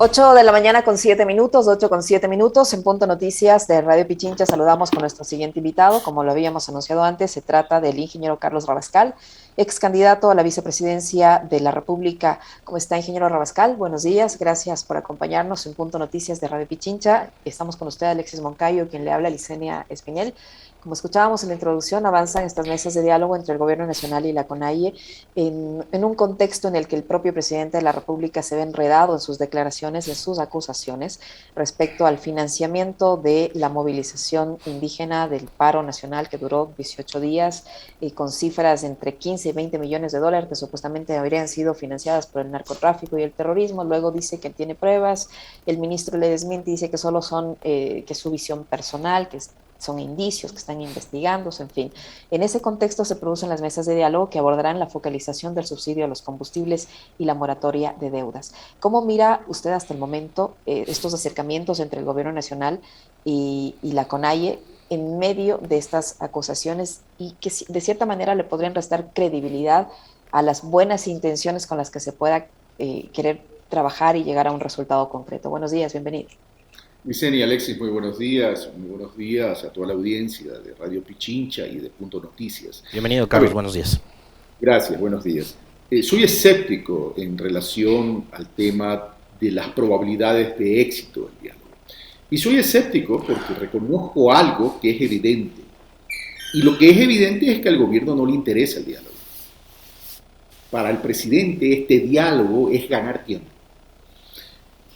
8 de la mañana con 7 minutos, 8 con 7 minutos, en Punto Noticias de Radio Pichincha saludamos con nuestro siguiente invitado. Como lo habíamos anunciado antes, se trata del ingeniero Carlos Rabascal, ex candidato a la vicepresidencia de la República. ¿Cómo está, ingeniero Rabascal? Buenos días, gracias por acompañarnos en Punto Noticias de Radio Pichincha. Estamos con usted, Alexis Moncayo, quien le habla, Licenia Espinel. Como escuchábamos en la introducción, avanzan estas mesas de diálogo entre el Gobierno Nacional y la CONAIE en un contexto en el que el propio presidente de la República se ve enredado en sus declaraciones, en sus acusaciones respecto al financiamiento de la movilización indígena del paro nacional que duró 18 días y con cifras de entre 15 y 20 millones de dólares que supuestamente habrían sido financiadas por el narcotráfico y el terrorismo. Luego dice que tiene pruebas, el ministro le desmiente y dice que solo son, que es su visión personal, que son indicios que están investigándose, en fin. En ese contexto se producen las mesas de diálogo que abordarán la focalización del subsidio a los combustibles y la moratoria de deudas. ¿Cómo mira usted hasta el momento estos acercamientos entre el Gobierno Nacional y la CONAIE en medio de estas acusaciones y que de cierta manera le podrían restar credibilidad a las buenas intenciones con las que se pueda querer trabajar y llegar a un resultado concreto? Buenos días, bienvenido. Vicenia, Alexis, muy buenos días a toda la audiencia de Radio Pichincha y de Punto Noticias. Bienvenido, Carlos, buenos días. Gracias, buenos días. Soy escéptico en relación al tema de las probabilidades de éxito del diálogo. Y soy escéptico porque reconozco algo que es evidente. Y lo que es evidente es que al gobierno no le interesa el diálogo. Para el presidente este diálogo es ganar tiempo.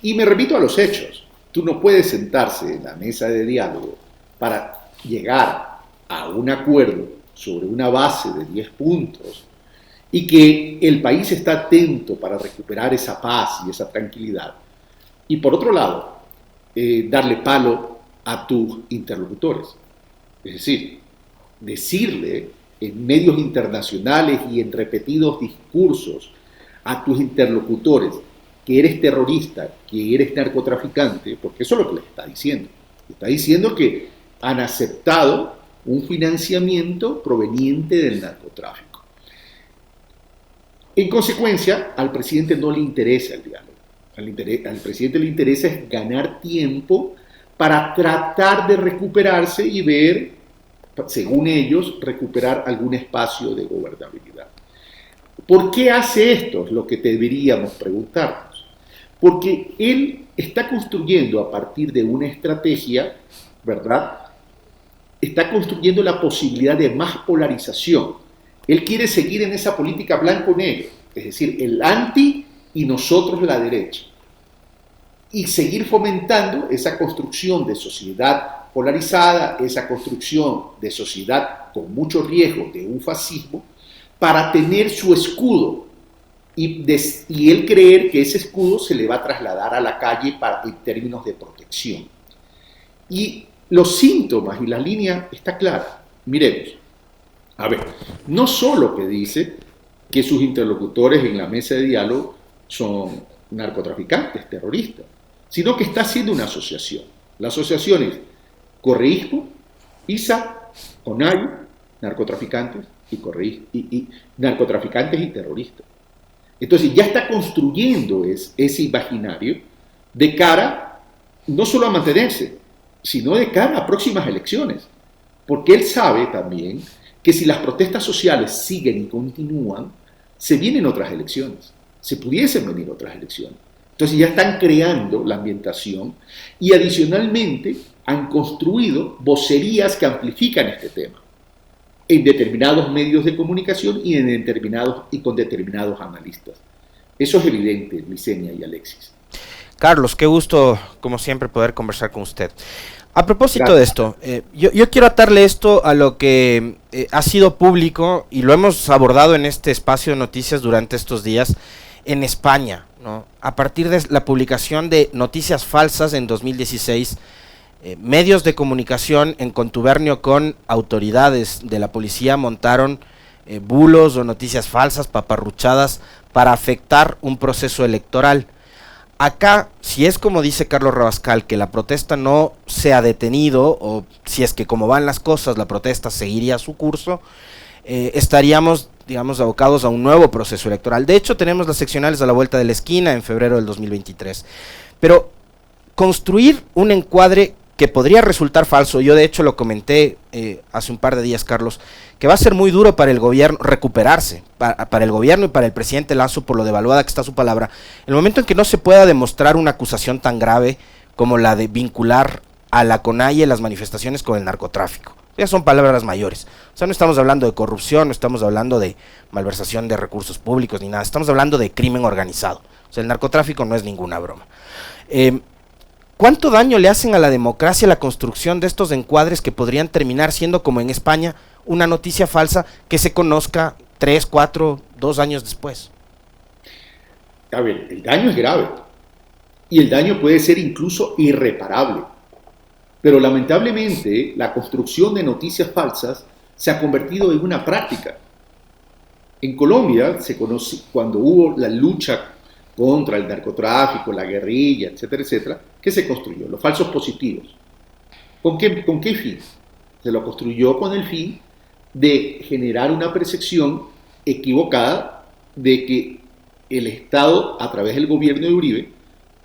Y me remito a los hechos. Tú no puedes sentarse en la mesa de diálogo para llegar a un acuerdo sobre una base de 10 puntos y que el país está atento para recuperar esa paz y esa tranquilidad. Y por otro lado, darle palo a tus interlocutores. Es decir, decirle en medios internacionales y en repetidos discursos a tus interlocutores que eres terrorista, que eres narcotraficante, porque eso es lo que les está diciendo. Está diciendo que han aceptado un financiamiento proveniente del narcotráfico. En consecuencia, al presidente no le interesa el diálogo. Al presidente le interesa es ganar tiempo para tratar de recuperarse y ver, según ellos, recuperar algún espacio de gobernabilidad. ¿Por qué hace esto? Es lo que deberíamos preguntarnos. Porque él está construyendo a partir de una estrategia, ¿verdad? Está construyendo la posibilidad de más polarización. Él quiere seguir en esa política blanco-negro, es decir, el anti y nosotros la derecha. Y seguir fomentando esa construcción de sociedad polarizada, esa construcción de sociedad con mucho riesgo de un fascismo, para tener su escudo. Y él creer que ese escudo se le va a trasladar a la calle en términos de protección. Y los síntomas y la línea está clara. Miremos. A ver, no solo que dice que sus interlocutores en la mesa de diálogo son narcotraficantes, terroristas, sino que está haciendo una asociación. La asociación es correísmo, ISA, CONAIE, narcotraficantes y narcotraficantes y terroristas. Entonces ya está construyendo ese imaginario de cara no solo a mantenerse, sino de cara a próximas elecciones. Porque él sabe también que si las protestas sociales siguen y continúan, se vienen otras elecciones, se pudiesen venir otras elecciones. Entonces ya están creando la ambientación y adicionalmente han construido vocerías que amplifican este tema en determinados medios de comunicación y con determinados analistas. Eso es evidente, Licenia y Alexis. Carlos, qué gusto, como siempre, poder conversar con usted. A propósito de esto, yo quiero atarle esto a lo que ha sido público y lo hemos abordado en este espacio de noticias durante estos días en España, ¿no? A partir de la publicación de noticias falsas en 2016, medios de comunicación en contubernio con autoridades de la policía montaron bulos o noticias falsas, paparruchadas, para afectar un proceso electoral. Acá, si es como dice Carlos Rabascal, que la protesta no se ha detenido, o si es que como van las cosas, la protesta seguiría su curso, estaríamos digamos, abocados a un nuevo proceso electoral. De hecho, tenemos las seccionales a la vuelta de la esquina en febrero del 2023. Pero construir un encuadre que podría resultar falso, yo de hecho lo comenté hace un par de días, Carlos, que va a ser muy duro para el gobierno recuperarse, para el gobierno y para el presidente Lasso, por lo devaluada que está su palabra, el momento en que no se pueda demostrar una acusación tan grave como la de vincular a la CONAIE las manifestaciones con el narcotráfico. Ya son palabras mayores. O sea, no estamos hablando de corrupción, no estamos hablando de malversación de recursos públicos ni nada, estamos hablando de crimen organizado. O sea, el narcotráfico no es ninguna broma. ¿Cuánto daño le hacen a la democracia la construcción de estos encuadres que podrían terminar siendo, como en España, una noticia falsa que se conozca 3, 4, 2 años después? A ver, el daño es grave y el daño puede ser incluso irreparable. Pero lamentablemente la construcción de noticias falsas se ha convertido en una práctica. En Colombia se conoce cuando hubo la lucha contra el narcotráfico, la guerrilla, etcétera, etcétera, ¿qué se construyó? Los falsos positivos. ¿Con qué fin? Se lo construyó con el fin de generar una percepción equivocada de que el Estado, a través del gobierno de Uribe,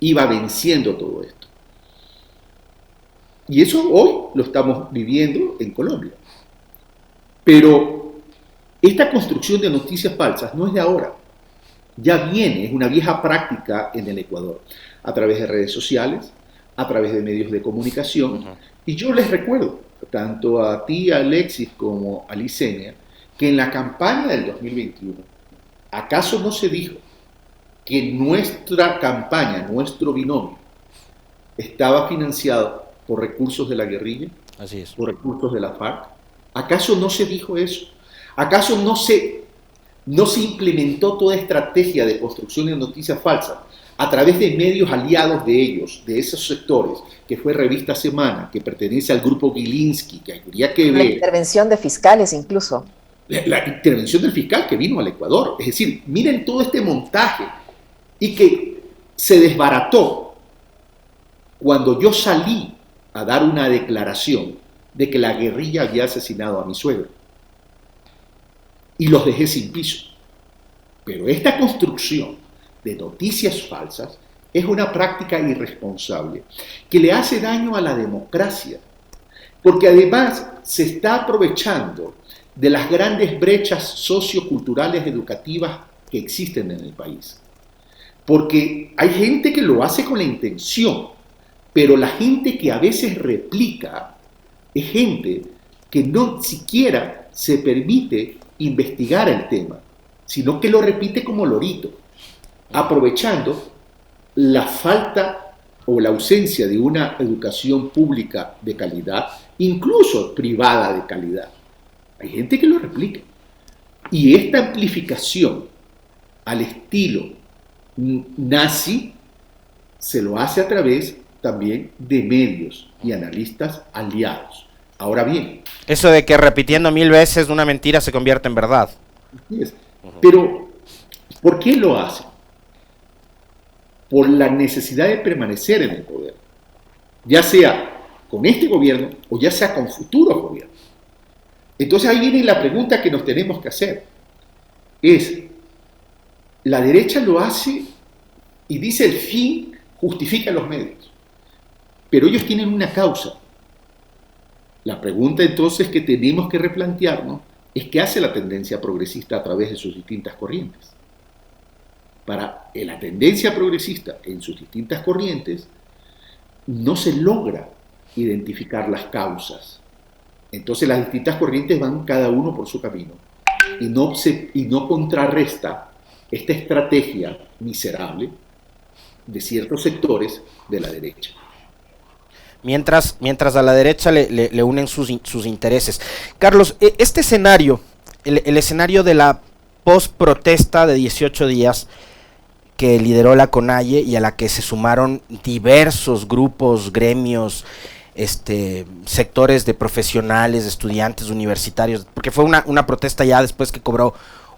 iba venciendo todo esto. Y eso hoy lo estamos viviendo en Colombia. Pero esta construcción de noticias falsas no es de ahora. Ya viene, es una vieja práctica en el Ecuador, a través de redes sociales, a través de medios de comunicación. Y yo les recuerdo, tanto a ti, Alexis, como a Licenia, que en la campaña del 2021, ¿acaso no se dijo que nuestra campaña, nuestro binomio, estaba financiado por recursos de la guerrilla? Así es. Por recursos de la FARC. ¿Acaso no se dijo eso? ¿Acaso no se implementó toda estrategia de construcción de noticias falsas a través de medios aliados de ellos, de esos sectores, que fue Revista Semana, que pertenece al grupo Gilinski, que habría que ver... La intervención de fiscales incluso. La intervención del fiscal que vino al Ecuador. Es decir, miren todo este montaje y que se desbarató cuando yo salí a dar una declaración de que la guerrilla había asesinado a mi suegro. Y los dejé sin piso. Pero esta construcción de noticias falsas es una práctica irresponsable que le hace daño a la democracia, porque además se está aprovechando de las grandes brechas socioculturales educativas que existen en el país. Porque hay gente que lo hace con la intención, pero la gente que a veces replica es gente que no siquiera se permite investigar el tema, sino que lo repite como lorito, aprovechando la falta o la ausencia de una educación pública de calidad, incluso privada de calidad. Hay gente que lo replica. Y esta amplificación al estilo nazi se lo hace a través también de medios y analistas aliados. Ahora bien, eso de que repitiendo 1000 veces una mentira se convierte en verdad. Pero, ¿por qué lo hacen? Por la necesidad de permanecer en el poder, ya sea con este gobierno o ya sea con futuros gobiernos. Entonces ahí viene la pregunta que nos tenemos que hacer. La derecha lo hace y dice el fin justifica los medios, pero ellos tienen una causa. La pregunta entonces que tenemos que replantearnos es qué hace la tendencia progresista a través de sus distintas corrientes. Para la tendencia progresista en sus distintas corrientes no se logra identificar las causas. Entonces las distintas corrientes van cada uno por su camino y no contrarresta esta estrategia miserable de ciertos sectores de la derecha. Mientras a la derecha le unen sus intereses. Carlos, este escenario, el escenario de la post-protesta de 18 días que lideró la CONAIE y a la que se sumaron diversos grupos, gremios, sectores de profesionales, estudiantes, universitarios, porque fue una protesta ya después que cobró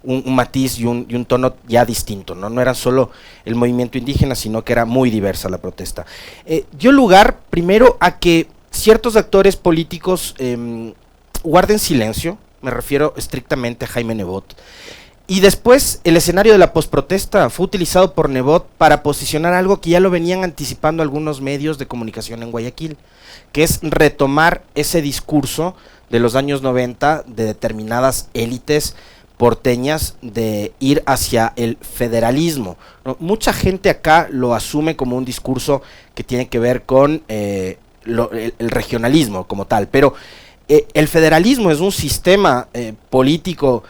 un matiz y un tono ya distinto, ¿no? No era solo el movimiento indígena, sino que era muy diversa la protesta. Dio lugar primero a que ciertos actores políticos guarden silencio, me refiero estrictamente a Jaime Nebot. Y después el escenario de la posprotesta fue utilizado por Nebot para posicionar algo que ya lo venían anticipando algunos medios de comunicación en Guayaquil, que es retomar ese discurso de los años 90 de determinadas élites porteñas de ir hacia el federalismo, ¿no? Mucha gente acá lo asume como un discurso que tiene que ver con el regionalismo como tal, pero el federalismo es un sistema político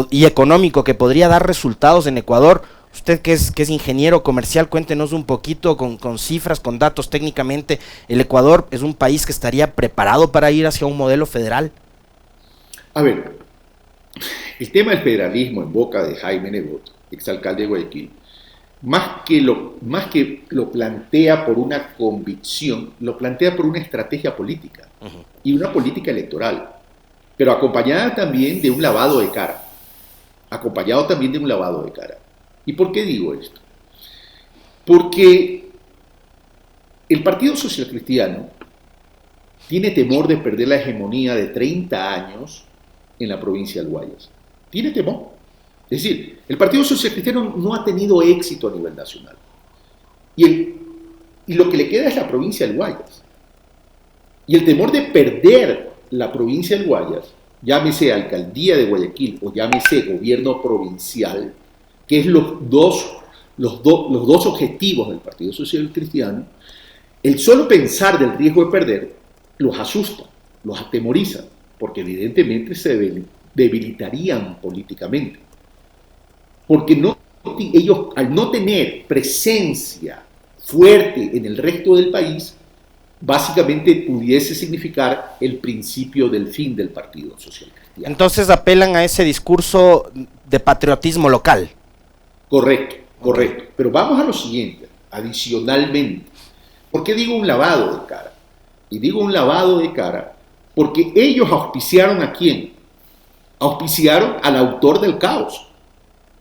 y económico que podría dar resultados en Ecuador. Usted que es ingeniero comercial, cuéntenos un poquito con cifras, con datos técnicamente. ¿El Ecuador es un país que estaría preparado para ir hacia un modelo federal? A ver, el tema del federalismo en boca de Jaime Nebot, exalcalde de Guayaquil, más que lo plantea por una convicción, lo plantea por una estrategia política y una política electoral, pero acompañada también de un lavado de cara. ¿Y por qué digo esto? Porque el Partido Social Cristiano tiene temor de perder la hegemonía de 30 años en la provincia del Guayas. Tiene temor. Es decir, el Partido Social Cristiano no ha tenido éxito a nivel nacional. Y lo que le queda es la provincia del Guayas. Y el temor de perder la provincia del Guayas, llámese alcaldía de Guayaquil o llámese gobierno provincial, que es los dos objetivos del Partido Social Cristiano, el solo pensar del riesgo de perder los asusta, los atemoriza, porque evidentemente se debilitarían políticamente. Porque ellos, al no tener presencia fuerte en el resto del país, básicamente pudiese significar el principio del fin del Partido Social Cristiano. Entonces apelan a ese discurso de patriotismo local. Correcto. Pero vamos a lo siguiente, adicionalmente. ¿Por qué digo un lavado de cara? Y digo un lavado de cara porque ellos auspiciaron ¿a quién? Auspiciaron al autor del caos,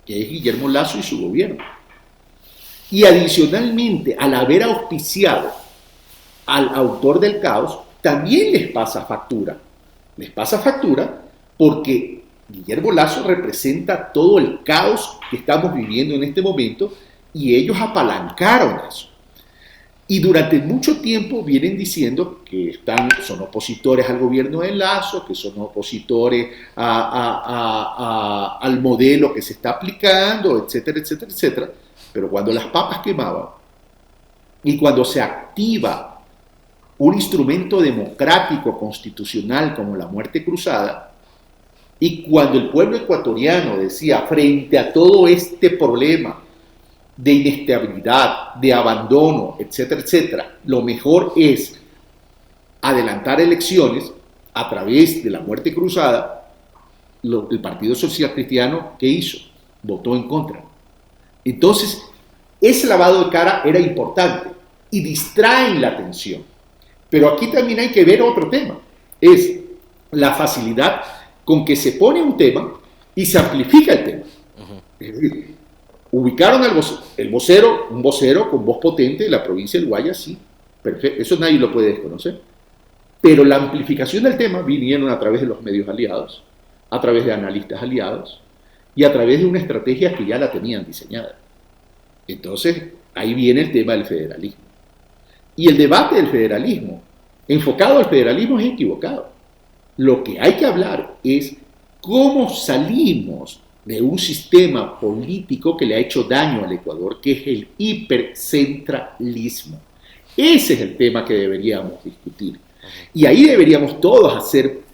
que es Guillermo Lasso y su gobierno. Y adicionalmente, al haber auspiciado al autor del caos, también les pasa factura. Les pasa factura porque Guillermo Lasso representa todo el caos que estamos viviendo en este momento y ellos apalancaron eso. Y durante mucho tiempo vienen diciendo que son opositores al gobierno de Lasso, que son opositores al modelo que se está aplicando, etcétera, etcétera, etcétera. Pero cuando las papas quemaban y cuando se activa un instrumento democrático constitucional como la muerte cruzada, y cuando el pueblo ecuatoriano decía, frente a todo este problema de inestabilidad, de abandono, etcétera, etcétera, lo mejor es adelantar elecciones a través de la muerte cruzada, el Partido Social Cristiano, ¿qué hizo? Votó en contra. Entonces, ese lavado de cara era importante y distraen la atención. Pero aquí también hay que ver otro tema, es la facilidad con que se pone un tema y se amplifica el tema. Es decir, ubicaron un vocero con voz potente de la provincia del Guayas, sí, perfecto, eso nadie lo puede desconocer. Pero la amplificación del tema vinieron a través de los medios aliados, a través de analistas aliados y a través de una estrategia que ya la tenían diseñada. Entonces, ahí viene el tema del federalismo. Y el debate del federalismo, enfocado al federalismo, es equivocado. Lo que hay que hablar es cómo salimos de un sistema político que le ha hecho daño al Ecuador, que es el hipercentralismo. Ese es el tema que deberíamos discutir. Y ahí deberíamos todos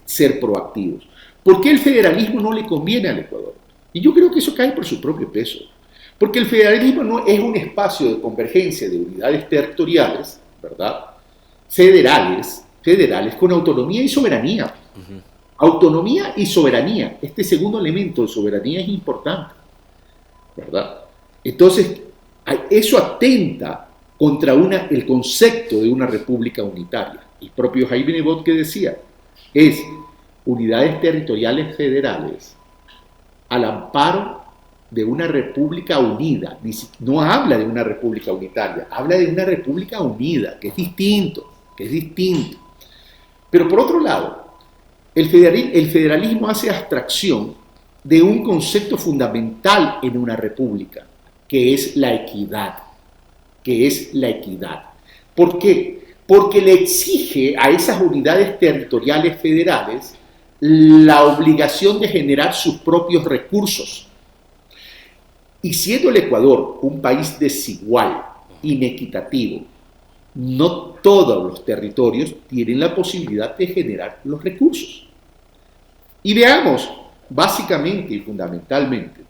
ser proactivos. ¿Por qué el federalismo no le conviene al Ecuador? Y yo creo que eso cae por su propio peso. Porque el federalismo no es un espacio de convergencia de unidades territoriales, ¿verdad? Federales, con autonomía y soberanía. Autonomía y soberanía. Este segundo elemento de soberanía es importante, ¿verdad? Entonces, eso atenta contra el concepto de una república unitaria. El propio Jaime Nebot que decía, es unidades territoriales federales al amparo de una república unida. No habla de una república unitaria, habla de una república unida, que es distinto. Pero por otro lado, El federalismo hace abstracción de un concepto fundamental en una república, que es la equidad. ¿Por qué? Porque le exige a esas unidades territoriales federales la obligación de generar sus propios recursos. Y siendo el Ecuador un país desigual, inequitativo, no todos los territorios tienen la posibilidad de generar los recursos. Y veamos, básicamente y fundamentalmente,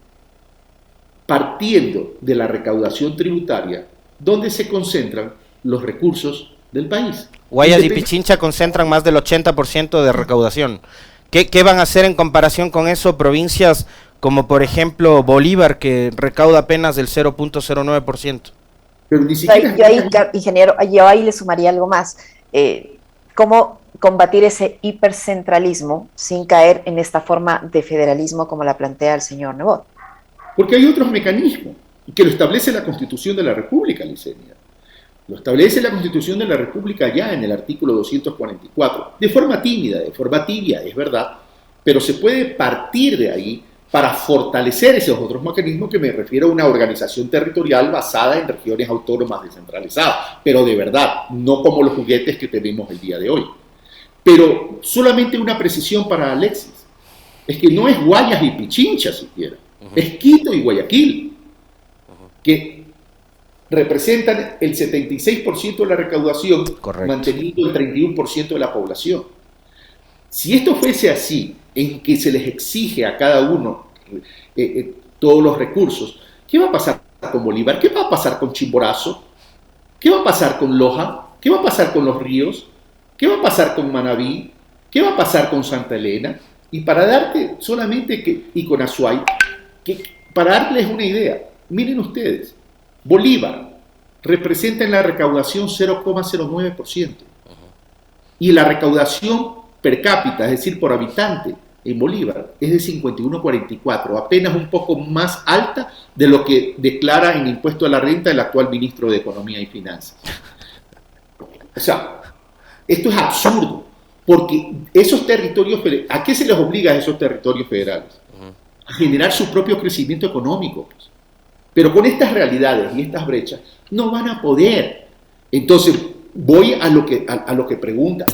partiendo de la recaudación tributaria, ¿dónde se concentran los recursos del país? Guayas y Pichincha concentran más del 80% de recaudación. ¿Qué van a hacer en comparación con eso provincias como por ejemplo Bolívar, que recauda apenas del 0.09%? Pero ni siquiera... Yo ahí, ingeniero, yo ahí le sumaría algo más. ¿Cómo combatir ese hipercentralismo sin caer en esta forma de federalismo como la plantea el señor Nebot? Porque hay otros mecanismos que lo establece la Constitución de la República, Licenia. Lo establece la Constitución de la República ya en el artículo 244, de forma tímida, de forma tibia, es verdad, pero se puede partir de ahí para fortalecer esos otros mecanismos, que me refiero a una organización territorial basada en regiones autónomas descentralizadas, pero de verdad, no como los juguetes que tenemos el día de hoy. Pero solamente una precisión para Alexis, es que no es Guayas y Pichincha siquiera, es Quito y Guayaquil, que representan el 76% de la recaudación, correcto, manteniendo el 31% de la población. Si esto fuese así, en que se les exige a cada uno todos los recursos, ¿qué va a pasar con Bolívar? ¿Qué va a pasar con Chimborazo? ¿Qué va a pasar con Loja? ¿Qué va a pasar con Los Ríos? ¿Qué va a pasar con Manabí? ¿Qué va a pasar con Santa Elena? Y para darte solamente y con Azuay, para darles una idea, miren ustedes, Bolívar representa en la recaudación 0,09%. Y la recaudación per cápita, es decir, por habitante, en Bolívar es de 51,44, apenas un poco más alta de lo que declara en impuesto a la renta el actual ministro de Economía y Finanzas. O sea, esto es absurdo, porque esos territorios, ¿a qué se les obliga a esos territorios federales? A generar su propio crecimiento económico, pues. Pero con estas realidades y estas brechas no van a poder. Entonces voy a lo que pregunta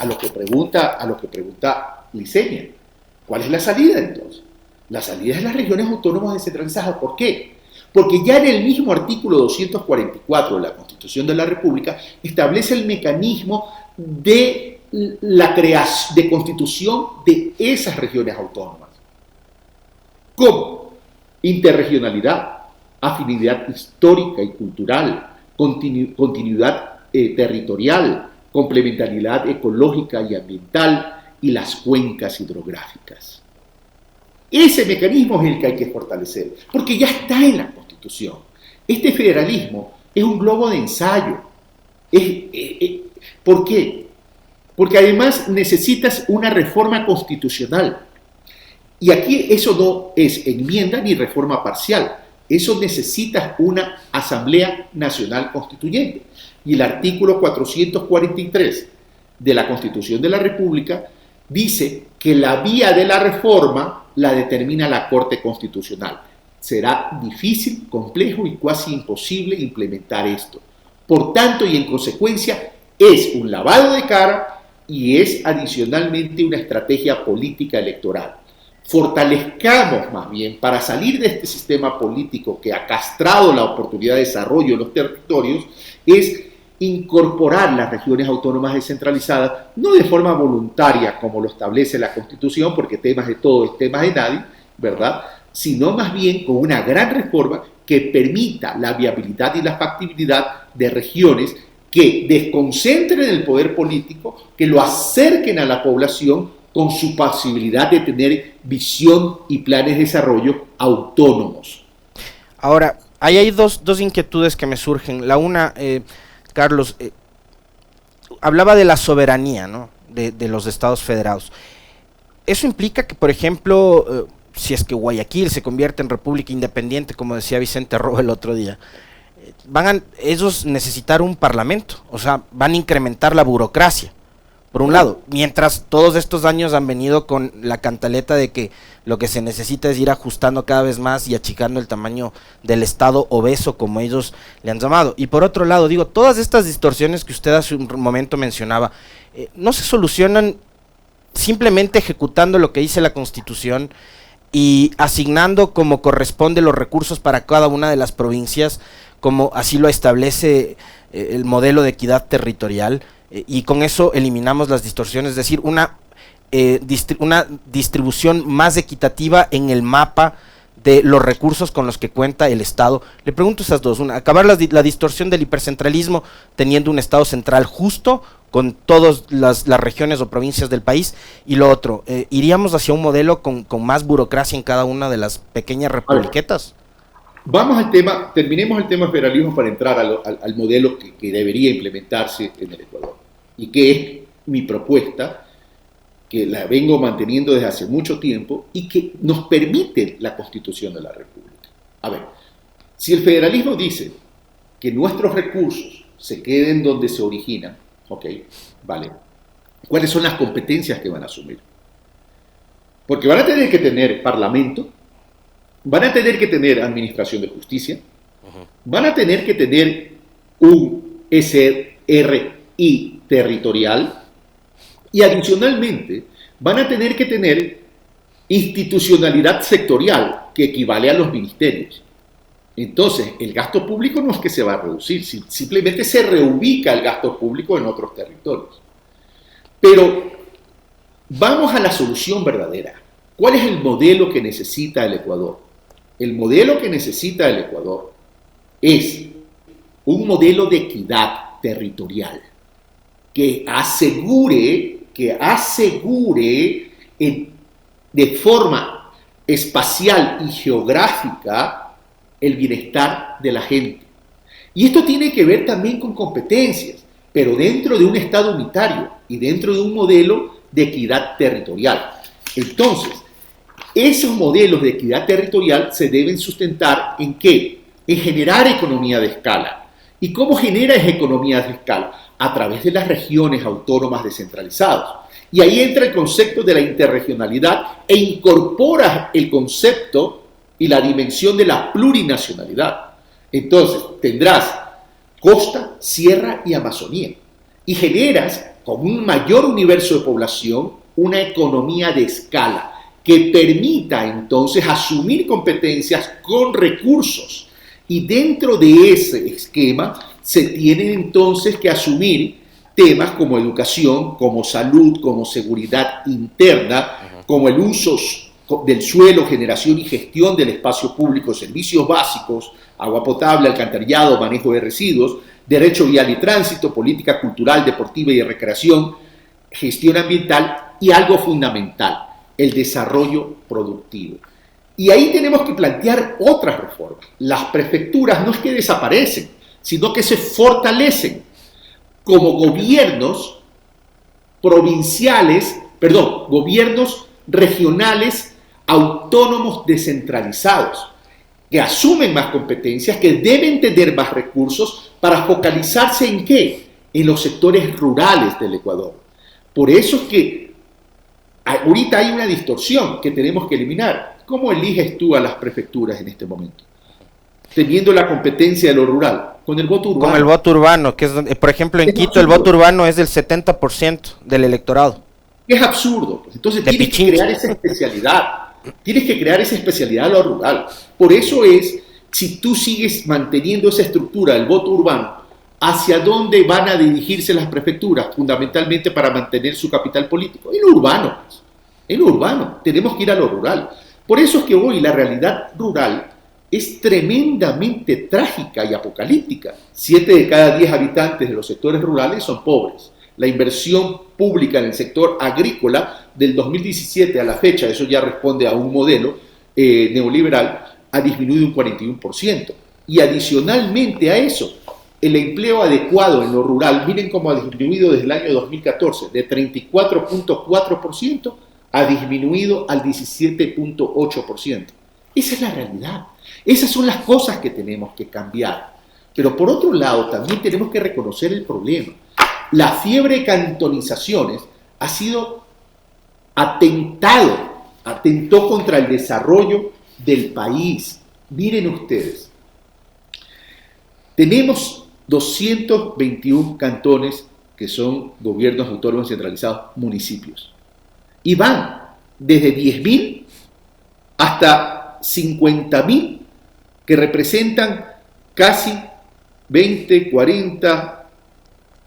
Licenia. ¿Cuál es la salida entonces? La salida es las regiones autónomas descentralizadas. ¿Por qué? Porque ya en el mismo artículo 244 de la Constitución de la República establece el mecanismo de la creación, de constitución de esas regiones autónomas. ¿Cómo? Interregionalidad, afinidad histórica y cultural, continuidad territorial, complementariedad ecológica y ambiental y las cuencas hidrográficas. Ese mecanismo es el que hay que fortalecer, porque ya está en la Constitución. Este federalismo es un globo de ensayo. ¿Por qué? Porque además necesitas una reforma constitucional. Y aquí eso no es enmienda ni reforma parcial. Eso necesita una Asamblea Nacional Constituyente. Y el artículo 443 de la Constitución de la República dice que la vía de la reforma la determina la Corte Constitucional. Será difícil, complejo y casi imposible implementar esto. Por tanto, y en consecuencia, es un lavado de cara y es adicionalmente una estrategia política electoral. Fortalezcamos más bien, para salir de este sistema político que ha castrado la oportunidad de desarrollo en los territorios, es incorporar las regiones autónomas descentralizadas, no de forma voluntaria como lo establece la Constitución, porque temas de todo es temas de nadie, ¿verdad? Sino más bien con una gran reforma que permita la viabilidad y la factibilidad de regiones que desconcentren el poder político, que lo acerquen a la población con su posibilidad de tener visión y planes de desarrollo autónomos. Ahora, ahí hay dos inquietudes que me surgen. La una, Carlos, hablaba de la soberanía, ¿no?, de los estados federados. Eso implica que, por ejemplo, si es que Guayaquil se convierte en república independiente, como decía Vicente Rojo el otro día, van a ellos necesitar un parlamento, o sea, van a incrementar la burocracia, por un lado, mientras todos estos años han venido con la cantaleta de que lo que se necesita es ir ajustando cada vez más y achicando el tamaño del Estado obeso, como ellos le han llamado. Y por otro lado, digo, todas estas distorsiones que usted hace un momento mencionaba, no se solucionan simplemente ejecutando lo que dice la Constitución y asignando como corresponde los recursos para cada una de las provincias, como así lo establece el modelo de equidad territorial, y con eso eliminamos las distorsiones, es decir, una distribución más equitativa en el mapa de los recursos con los que cuenta el Estado. Le pregunto esas dos: una, acabar la distorsión del hipercentralismo teniendo un Estado central justo con todas las regiones o provincias del país, y lo otro, ¿iríamos hacia un modelo con más burocracia en cada una de las pequeñas republiquetas? Vamos al tema, terminemos el tema federalismo para entrar al modelo que debería implementarse en el Ecuador, y que es mi propuesta, que la vengo manteniendo desde hace mucho tiempo y que nos permite la Constitución de la República. A ver, si el federalismo dice que nuestros recursos se queden donde se originan, ok, vale, ¿cuáles son las competencias que van a asumir? Porque van a tener que tener parlamento, van a tener que tener administración de justicia, van a tener que tener un SRI territorial, y adicionalmente van a tener que tener institucionalidad sectorial que equivale a los ministerios. Entonces, el gasto público no es que se va a reducir, simplemente se reubica el gasto público en otros territorios. Pero vamos a la solución verdadera. ¿Cuál es el modelo que necesita el Ecuador? El modelo que necesita el Ecuador es un modelo de equidad territorial que asegure de forma espacial y geográfica el bienestar de la gente. Y esto tiene que ver también con competencias, pero dentro de un Estado unitario y dentro de un modelo de equidad territorial. Entonces, esos modelos de equidad territorial se deben sustentar ¿en qué? En generar economía de escala. ¿Y cómo genera esa economía de escala? A través de las regiones autónomas descentralizadas. Y ahí entra el concepto de la interregionalidad e incorpora el concepto y la dimensión de la plurinacionalidad. Entonces, tendrás costa, sierra y Amazonía. Y generas, con un mayor universo de población, una economía de escala que permita entonces asumir competencias con recursos. Y dentro de ese esquema se tienen entonces que asumir temas como educación, como salud, como seguridad interna, como el uso del suelo, generación y gestión del espacio público, servicios básicos, agua potable, alcantarillado, manejo de residuos, derecho vial y tránsito, política cultural, deportiva y de recreación, gestión ambiental y algo fundamental, el desarrollo productivo. Y ahí tenemos que plantear otras reformas. Las prefecturas no es que desaparecen, sino que se fortalecen como gobiernos gobiernos regionales autónomos descentralizados, que asumen más competencias, que deben tener más recursos para focalizarse ¿en qué? En los sectores rurales del Ecuador. Por eso es que ahorita hay una distorsión que tenemos que eliminar. ¿Cómo eliges tú a las prefecturas en este momento? Teniendo la competencia de lo rural, con el voto urbano. Con el voto urbano, que es donde, por ejemplo, en Quito el voto urbano es del 70% del electorado. Es absurdo. Entonces tienes que crear esa especialidad. Tienes que crear esa especialidad a lo rural. Por eso es, si tú sigues manteniendo esa estructura del voto urbano, ¿hacia dónde van a dirigirse las prefecturas? Fundamentalmente para mantener su capital político. En lo urbano. En lo urbano. Tenemos que ir a lo rural. Por eso es que hoy la realidad rural es tremendamente trágica y apocalíptica. 7 de cada 10 habitantes de los sectores rurales son pobres. La inversión pública en el sector agrícola del 2017 a la fecha, eso ya responde a un modelo neoliberal, ha disminuido un 41%. Y adicionalmente a eso, el empleo adecuado en lo rural, miren cómo ha disminuido desde el año 2014, de 34.4% ha disminuido al 17.8%. Esa es la realidad. Esas son las cosas que tenemos que cambiar. Pero por otro lado, también tenemos que reconocer el problema. La fiebre de cantonizaciones ha sido atentó contra el desarrollo del país. Miren ustedes, tenemos 221 cantones que son gobiernos autónomos centralizados, municipios, y van desde 10.000 hasta 50.000, que representan casi 20, 40,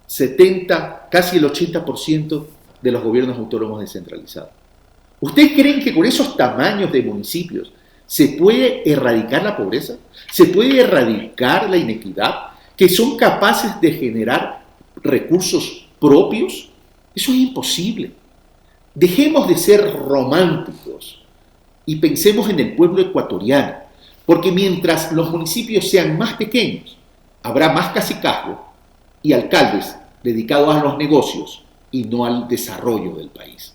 70, casi el 80% de los gobiernos autónomos descentralizados. ¿Ustedes creen que con esos tamaños de municipios se puede erradicar la pobreza? ¿Se puede erradicar la inequidad? ¿Que son capaces de generar recursos propios? Eso es imposible. Dejemos de ser románticos y pensemos en el pueblo ecuatoriano, porque mientras los municipios sean más pequeños, habrá más cacicazgo y alcaldes dedicados a los negocios y no al desarrollo del país.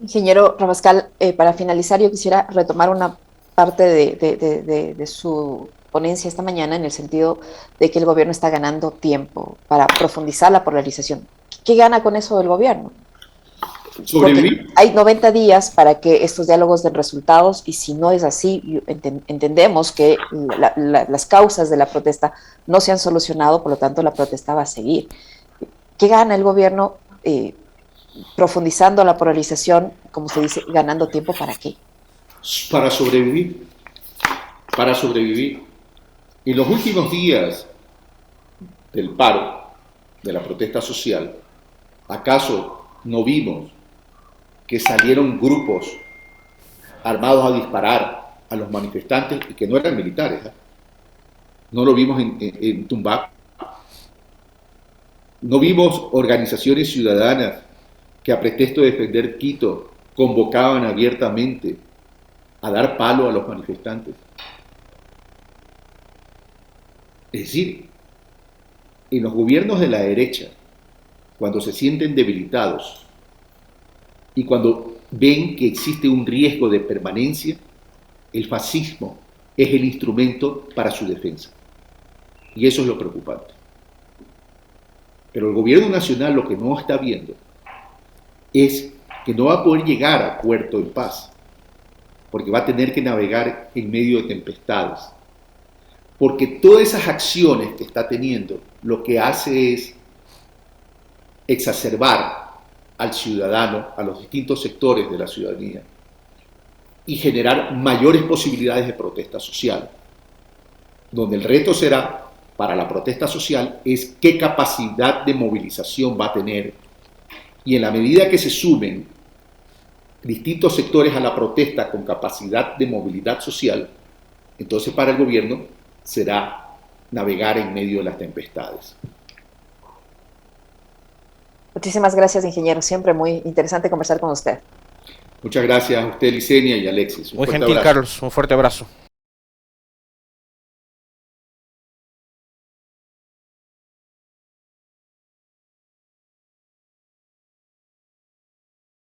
Ingeniero Rabascal, para finalizar, yo quisiera retomar una parte de su ponencia esta mañana, en el sentido de que el gobierno está ganando tiempo para profundizar la polarización. ¿Qué gana con eso el gobierno? ¿Sobrevivir? Porque hay 90 días para que estos diálogos den resultados, y si no es así, entendemos que las causas de la protesta no se han solucionado, por lo tanto la protesta va a seguir. ¿Qué gana el gobierno profundizando la polarización, como se dice, ganando tiempo? ¿Para qué? Para sobrevivir. Para sobrevivir. En los últimos días del paro, de la protesta social, ¿acaso no vimos que salieron grupos armados a disparar a los manifestantes y que no eran militares? No lo vimos en Tumbaco. No vimos organizaciones ciudadanas que, a pretexto de defender Quito, convocaban abiertamente a dar palo a los manifestantes. Es decir, en los gobiernos de la derecha, cuando se sienten debilitados y cuando ven que existe un riesgo de permanencia, el fascismo es el instrumento para su defensa. Y eso es lo preocupante. Pero el gobierno nacional lo que no está viendo es que no va a poder llegar a puerto en paz, porque va a tener que navegar en medio de tempestades. Porque todas esas acciones que está teniendo lo que hace es exacerbar al ciudadano, a los distintos sectores de la ciudadanía, y generar mayores posibilidades de protesta social, donde el reto será, para la protesta social, es qué capacidad de movilización va a tener, y en la medida que se sumen distintos sectores a la protesta con capacidad de movilidad social, entonces para el gobierno será navegar en medio de las tempestades. Muchísimas gracias, ingeniero. Siempre muy interesante conversar con usted. Muchas gracias a usted, Licenia, y Alexis. Muy gentil, Carlos. Un fuerte abrazo.